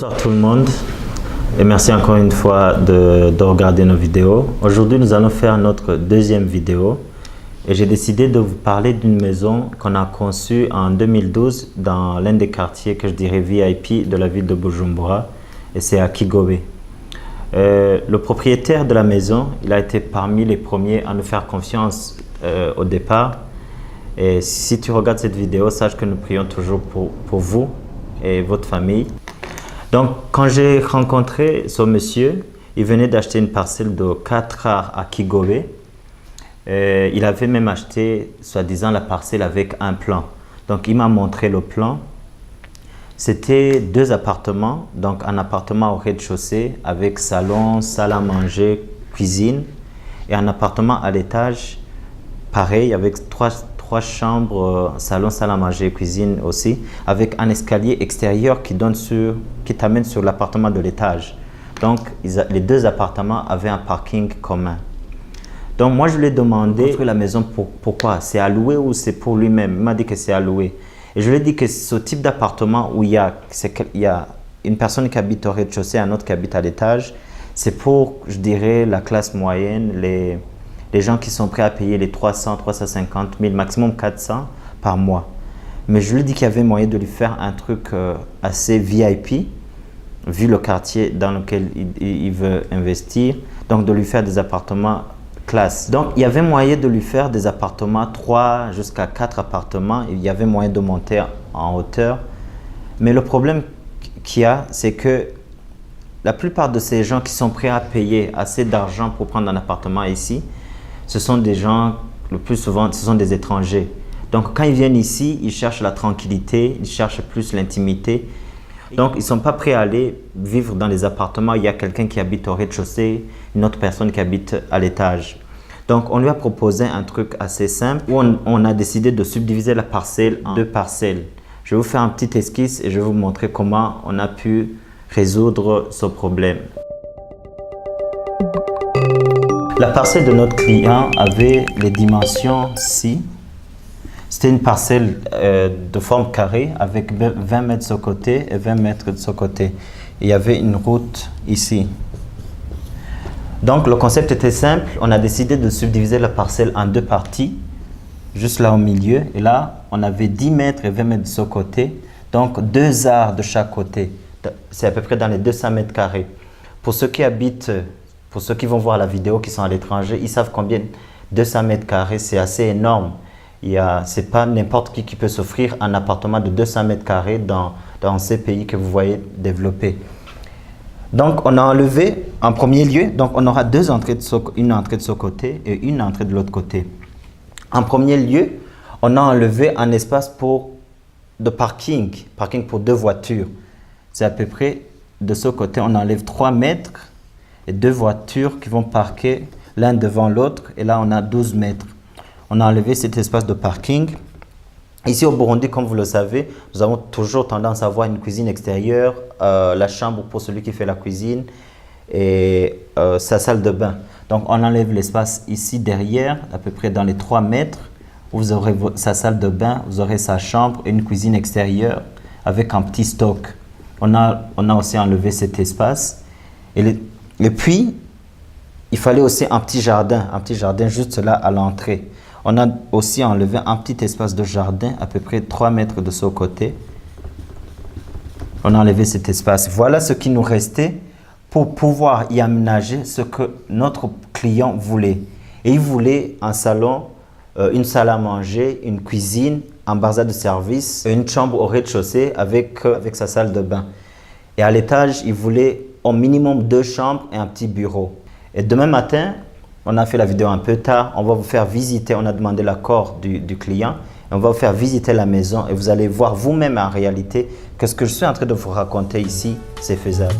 Bonsoir tout le monde et merci encore une fois de regarder nos vidéos. Aujourd'hui, nous allons faire notre deuxième vidéo et j'ai décidé de vous parler d'une maison qu'on a conçue en 2012 dans l'un des quartiers que je dirais VIP de la ville de Bujumbura, et c'est à Kigobe. Le propriétaire de la maison, il a été parmi les premiers à nous faire confiance au départ. Et si tu regardes cette vidéo, sache que nous prions toujours pour vous et votre famille. Donc, quand j'ai rencontré ce monsieur, il venait d'acheter une parcelle de 4 arts à Kigobe. Il avait même acheté, soi-disant, la parcelle avec un plan. Donc, il m'a montré le plan. C'était 2 appartements, donc un appartement au rez-de-chaussée avec salon, salle à manger, cuisine, et un appartement à l'étage, pareil, avec 3 chambres, salon, salle à manger, cuisine aussi, avec un escalier extérieur qui t'amène sur l'appartement de l'étage. Donc, les 2 appartements avaient un parking commun. Donc, moi, je lui ai demandé construire la maison pourquoi? C'est à louer ou c'est pour lui-même? Il m'a dit que c'est à louer. Et je lui ai dit que ce type d'appartement où il y a une personne qui habite au rez-de-chaussée et un autre qui habite à l'étage, c'est pour, je dirais, la classe moyenne, les gens qui sont prêts à payer les 300, 350 000, maximum 400 par mois. Mais je lui ai dit qu'il y avait moyen de lui faire un truc assez VIP, vu le quartier dans lequel il veut investir, donc de lui faire des appartements classe. Donc, il y avait moyen de lui faire des appartements, 3 jusqu'à 4 appartements. Il y avait moyen de monter en hauteur. Mais le problème qu'il y a, c'est que la plupart de ces gens qui sont prêts à payer assez d'argent pour prendre un appartement ici, ce sont des gens, le plus souvent, ce sont des étrangers. Donc, quand ils viennent ici, ils cherchent la tranquillité, ils cherchent plus l'intimité. Donc, ils ne sont pas prêts à aller vivre dans les appartements. Il y a quelqu'un qui habite au rez-de-chaussée, une autre personne qui habite à l'étage. Donc, on lui a proposé un truc assez simple où on a décidé de subdiviser la parcelle en 2 parcelles. Je vais vous faire un petit esquisse et je vais vous montrer comment on a pu résoudre ce problème. La parcelle de notre client avait les dimensions ci. C'était une parcelle de forme carrée avec 20 mètres de ce côté et 20 mètres de ce côté. Et il y avait une route ici. Donc, le concept était simple. On a décidé de subdiviser la parcelle en 2 parties, juste là au milieu. Et là, on avait 10 mètres et 20 mètres de ce côté. Donc, 2 arts de chaque côté. C'est à peu près dans les 200 mètres carrés. Pour ceux qui habitent, pour ceux qui vont voir la vidéo, qui sont à l'étranger, ils savent combien 200 mètres carrés, c'est assez énorme. Ce n'est pas n'importe qui peut s'offrir un appartement de 200 mètres carrés dans ces pays que vous voyez développés. Donc, on a enlevé en premier lieu, donc on aura 2 entrées, une entrée de ce côté et une entrée de l'autre côté. En premier lieu, on a enlevé un espace de parking pour 2 voitures. C'est à peu près de ce côté, on enlève 3 mètres et 2 voitures qui vont parquer l'un devant l'autre. Et là, on a 12 mètres. On a enlevé cet espace de parking. Ici au Burundi, comme vous le savez, nous avons toujours tendance à avoir une cuisine extérieure, la chambre pour celui qui fait la cuisine et sa salle de bain. Donc, on enlève l'espace ici derrière, à peu près dans les 3 mètres, où vous aurez sa salle de bain, vous aurez sa chambre et une cuisine extérieure avec un petit stock. On a aussi enlevé cet espace. Et puis, il fallait aussi un petit jardin juste là à l'entrée. On a aussi enlevé un petit espace de jardin, à peu près 3 mètres de ce côté. On a enlevé cet espace. Voilà ce qui nous restait pour pouvoir y aménager ce que notre client voulait. Et il voulait un salon, une salle à manger, une cuisine, un bazar de service, une chambre au rez-de-chaussée avec sa salle de bain. Et à l'étage, il voulait au minimum 2 chambres et un petit bureau. Et demain matin, on a fait la vidéo un peu tard, on va vous faire visiter, on a demandé l'accord du client, et on va vous faire visiter la maison et vous allez voir vous-même en réalité que ce que je suis en train de vous raconter ici, c'est faisable.